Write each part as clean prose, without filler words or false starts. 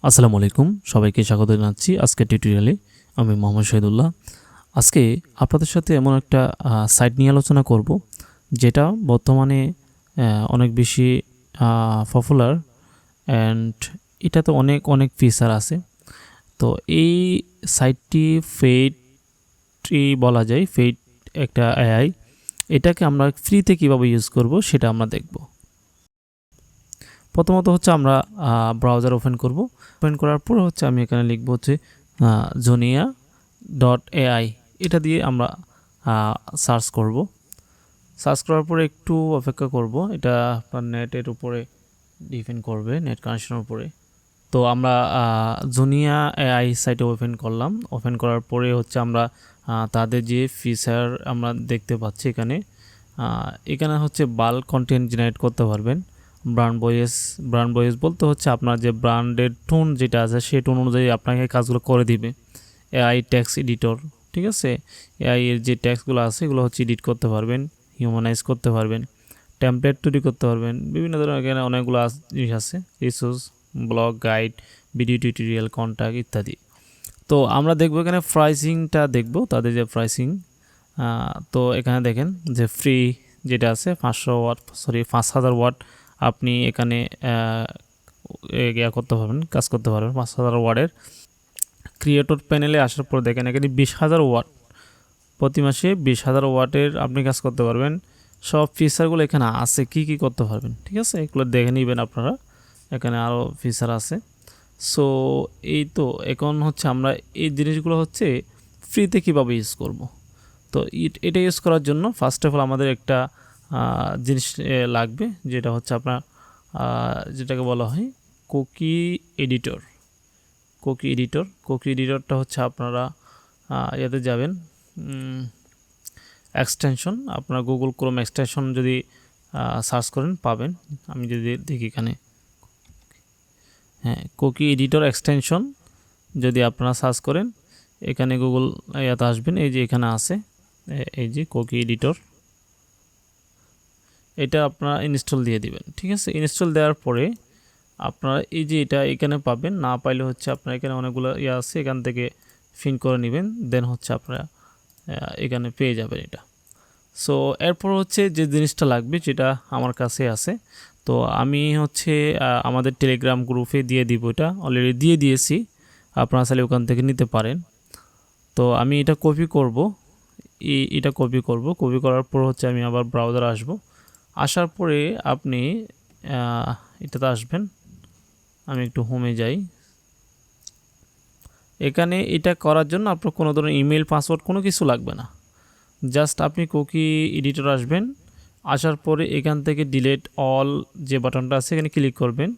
আসসালামু আলাইকুম, সবাইকে স্বাগত জানাচ্ছি আজকের টিউটোরিয়ালে। আমি মোহাম্মদ শহীদুল্লাহ। আজকে আপনাদের সাথে এমন একটা সাইট নিয়ে আলোচনা করব যেটা বর্তমানে অনেক বেশি পপুলার অ্যান্ড এটাতে অনেক ফিচার আছে। তো এই সাইটটি ফেইডই বলা যায়, ফেইড একটা এআই। এটাকে আমরা ফ্রিতে কীভাবে ইউজ করব সেটা আমরা দেখব। প্রথমত হচ্ছে আমরা ব্রাউজার ওপেন করব। ওপেন করার পর হচ্ছে আমি এখানে লিখব হচ্ছে zonia.ai। এটা দিয়ে আমরা সার্চ করব। সার্চ করার পরে একটু অপেক্ষা করব, এটা আপনার নেটের উপরে ডিপেন্ড করবে, নেট কানেকশনের উপরে। তো আমরা জোনিয়া এআই সাইটে ওপেন করলাম। ওপেন করার পরে হচ্ছে আমরা তাদের যে ফিচার আমরা দেখতে পাচ্ছি এখানে হচ্ছে বাল্ক কন্টেন্ট জেনারেট করতে পারবেন। ব্র্যান্ড ভয়েস বলতে হচ্ছে আপনার যে ব্র্যান্ডের টোন যেটা আছে সেই টোন অনুযায়ী আপনাকে কাজগুলো করে দিবে। এআই টেক্সট এডিটর, ঠিক আছে। এআই এর যে টেক্সটগুলো আছে এগুলো হচ্ছে এডিট করতে পারবেন, হিউম্যানাইজ করতে পারবেন, টেমপ্লেট তৈরি করতে পারবেন। বিভিন্ন ধরনের এখানে অনেকগুলো জিনিস আছে, resource, blog, guide, video tutorial, contact ইত্যাদি। তো আমরা দেখব এখানে প্রাইসিংটা দেখব, তাদের যে প্রাইসিং। তো এখানে দেখেন যে ফ্রি যেটা আছে 5,000 ওয়াট আপনি এখানে করতে পারবেন, কাজ করতে পারবেন। 5,000 ওয়াটের ক্রিয়েটর প্যানেলে আসার পর দেখেন এখানে 20,000 ওয়াট, প্রতি মাসে 20,000 ওয়াটের আপনি কাজ করতে পারবেন। সব ফিচারগুলো এখানে আছে, কি করতে পারবেন, ঠিক আছে। এগুলো দেখে নেবেন আপনারা, এখানে আরও ফিচার আছে। সো এই তো এখন হচ্ছে আমরা এই জিনিসগুলো হচ্ছে ফ্রিতে কীভাবে ইউজ করব। তো এটা ইউজ করার জন্য ফার্স্ট অফ অল আমাদের একটা জিনিস লাগবে, যেটা হচ্ছে আপনার যেটাকে বলা হয় কুকি এডিটর। কুকি এডিটরটা হচ্ছে আপনারা ইয়াতে যাবেন, এক্সটেনশন, আপনার গুগল ক্রোম এক্সটেনশন যদি সার্চ করেন পাবেন। আমি যদি দেখি এখানে, হ্যাঁ, কুকি এডিটর এক্সটেনশন যদি আপনারা সার্চ করেন এখানে গুগল ইয়াতে আসবেন। এই যে এখানে আছে, এই যে কুকি এডিটর, এটা আপনারা ইনস্টল দিয়ে দিবেন, ঠিক আছে। ইনস্টল দেওয়ার পরে আপনারা এই যে এটা এখানে পাবেন, না পাইলে হচ্ছে আপনার এখানে অনেকগুলো আছে, এখান থেকে ফিন করে নেবেন, দেন হচ্ছে আপনারা এখানে পেয়ে যাবেন এটা। সো এরপর হচ্ছে যে জিনিসটা লাগবে যেটা আমার কাছে আছে, তো আমি হচ্ছে আমাদের টেলিগ্রাম গ্রুপে দিয়ে দিব, এটা অলরেডি দিয়ে দিয়েছি, আপনারা চাইলে ওখান থেকে নিতে পারেন। তো আমি এটা কপি করব, কপি করার পর হচ্ছে আমি আবার ব্রাউজার আসব। আসার পরে আপনি এটাতে আসবেন। আমি একটু হোমে যাই। এখানে এটা করার জন্য আপনার কোনো ধরনের ইমেল, পাসওয়ার্ড কোনো কিছু লাগবে না। জাস্ট আপনি কুকি এডিটর আসবেন, আসার পরে এখান থেকে ডিলিট অল যে বাটনটা আছে এখানে ক্লিক করবেন।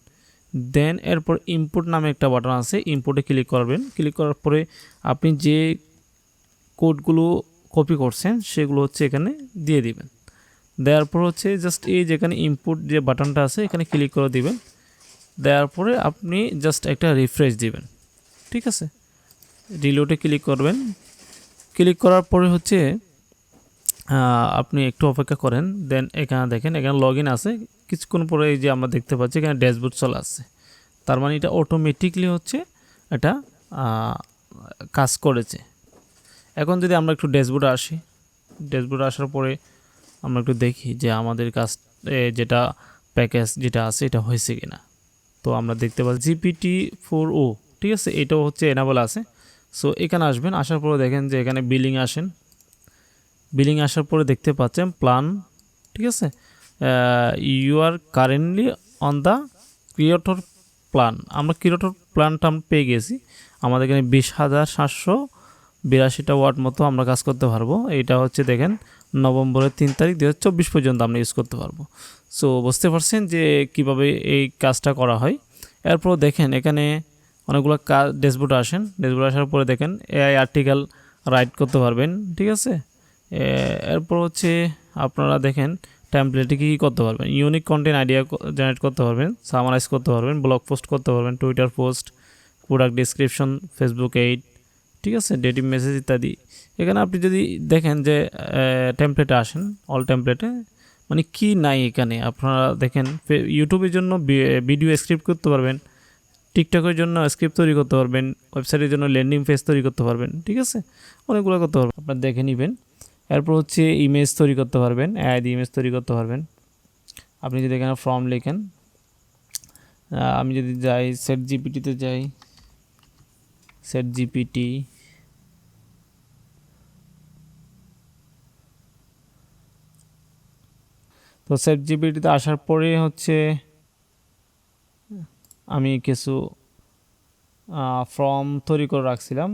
দেন এরপর ইম্পোর্ট নামে একটা বাটন আছে, ইম্পোর্টে ক্লিক করবেন। ক্লিক করার পরে আপনি যে কোডগুলো কপি করছেন সেগুলো হচ্ছে এখানে দিয়ে দিবেন। দেওয়ার পর হচ্ছে জাস্ট এই যেখানে ইম্পোর্ট যে বাটনটা আছে এখানে ক্লিক করে দিবেন। দেওয়ার পরে আপনি জাস্ট একটা রিফ্রেশ দিবেন, ঠিক আছে। রিলোডে ক্লিক করবেন। ক্লিক করার পরে হচ্ছে আপনি একটু অপেক্ষা করেন। দেন এখানে দেখেন এখানে লগ ইন আছে, কিছুক্ষণ পরে এই যে আমরা দেখতে পাচ্ছি এখানে ড্যাশবোর্ড চলে আসছে। তার মানে এটা অটোমেটিকলি হচ্ছে এটা কাজ করেছে। এখন যদি আমরা একটু ড্যাশবোর্ডে আসি, ড্যাশবোর্ডে আসার পরে আমরা একটু দেখি যে আমাদের কাজ যেটা প্যাকেজ যেটা আছে এটা হয়েছে কিনা। তো আমরা দেখতে পাচ্ছি GPT-4o, ঠিক আছে, এটাও হচ্ছে এনাবল আছে। সো এখানে আসবেন, আসার পরে দেখেন যে এখানে বিলিং আসেন। বিলিং আসার পরে দেখতে পাচ্ছেন প্ল্যান, ঠিক আছে। You are currently on the creator plan. আমরা ক্রিয়েটর প্ল্যানটা আমরা পেয়ে গেছি। আমাদের এখানে 20,782টা ওয়াট মতো আমরা কাজ করতে পারবো। এটা হচ্ছে দেখেন নভেম্বরের 3 তারিখ 2024 পর্যন্ত আমরা ইউজ করতে পারবো। সো বুঝতে পারছেন যে কিভাবে এই কাজটা করা হয়। এরপর দেখেন এখানে অনেকগুলো কাজ, ড্যাশবোর্ডে আসেন। ড্যাশবোর্ডে আসার পরে দেখেন এআই আর্টিকেল রাইট করতে পারবেন, ঠিক আছে। এরপর হচ্ছে আপনারা দেখেন টেমপ্লেটে কী করতে পারবেন। ইউনিক কন্টেন্ট আইডিয়া জেনারেট করতে পারবেন, সামারাইজ করতে পারবেন, ব্লগ পোস্ট করতে পারবেন, Twitter post, product description, Facebook aid, ঠিক আছে, ডেটিভ মেসেজ ইত্যাদি। এখানে আপনি যদি দেখেন যে টেমপ্লেটে আসেন, অল টেমপ্লেটে মানে কি নাই এখানে আপনারা দেখেন। ইউটিউবের জন্য ভিডিও স্ক্রিপ্ট করতে পারবেন, টিকটকের জন্য স্ক্রিপ্ট তৈরি করতে পারবেন, ওয়েবসাইটের জন্য ল্যান্ডিং পেজ তৈরি করতে পারবেন, ঠিক আছে, অনেকগুলো করতে পারবেন, আপনারা দেখে নেবেন। এরপর হচ্ছে ইমেজ তৈরি করতে পারবেন, অ্যাড ইমেজ তৈরি করতে পারবেন। আপনি যদি এখানে ফর্ম লেখেন, আমি যদি যাই সেট জিপিটিতে যাই, সেট জিপিটি, তো সেট জিপিটিতে আসার পরে হচ্ছে আমি কিছু ফর্ম তৈরি করে রাখছিলাম,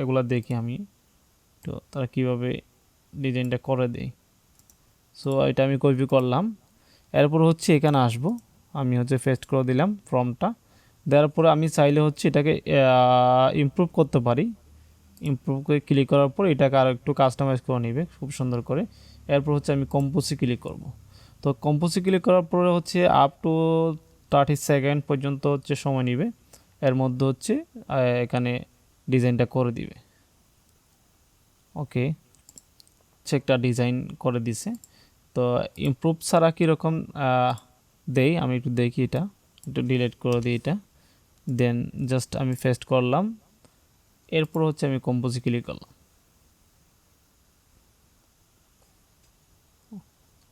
এগুলা দেখি আমি তো তারা কীভাবে ডিজাইনটা করে দেয়। সো এটা আমি কপি করলাম। এরপর হচ্ছে এখানে আসব, আমি হচ্ছে পেস্ট করে দিলাম ফর্মটা। দেওয়ার পরে আমি চাইলে হচ্ছে এটাকে ইমপ্রুভ করতে পারি। ইমপ্রুভ করে ক্লিক করার পর এটাকে আর একটু কাস্টমাইজ করে নেবে খুব সুন্দর করে। এরপর হচ্ছে আমি কম্পোজে ক্লিক করব। তো কম্পোজে ক্লিক করার পরে হচ্ছে আপ টু 30 সেকেন্ড পর্যন্ত হচ্ছে সময় নেবে। এর মধ্যে হচ্ছে এখানে ডিজাইনটা করে দিবে। ওকে, একটা ডিজাইন করে দিছে। তো ইমপ্রুভ ছাড়া কীরকম দেই আমি একটু দেখি, এটা একটু ডিলিট করে দিই এটা, দেন জাস্ট আমি পেস্ট করলাম। এরপর হচ্ছে আমি কম্পোজে ক্লিক করলাম।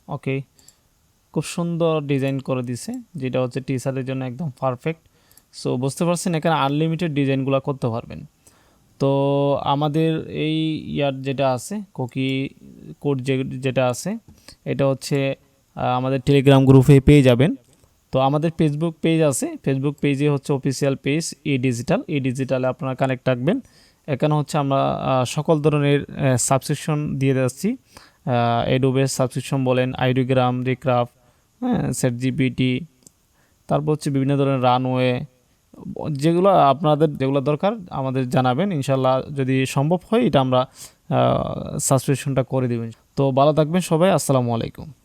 ওকে, খুব সুন্দর ডিজাইন করে দিছে, যেটা হচ্ছে টি শার্টের জন্য একদম পারফেক্ট। সো বুঝতে পারছেন এখানে আনলিমিটেড ডিজাইনগুলো করতে পারবেন। তো আমাদের এই যেটা আছে কুকি কোড যেটা আছে, এটা হচ্ছে আমাদের টেলিগ্রাম গ্রুপে পেয়ে যাবেন। তো আমাদের ফেসবুক পেজ আছে, ফেসবুক পেজে হচ্ছে অফিসিয়াল পেজ ডিজিটালে আপনারা কানেক্ট রাখবেন। এখানে হচ্ছে আমরা সকল ধরনের সাবস্ক্রিপশন দিয়ে যাচ্ছি। অ্যাডোবে সাবস্ক্রিপশন বলেন, আইডিগ্রাম, রিক্রাফট, সেট জিপিটি, তারপর হচ্ছে বিভিন্ন ধরনের রানওয়ে, যেগুলো আপনাদের যেগুলো দরকার আমাদের জানাবেন। ইনশাল্লাহ যদি সম্ভব হয় এটা আমরা সাবস্ক্রিপশনটা করে দেবেন। তো ভালো থাকবেন সবাই, আসসালামু আলাইকুম।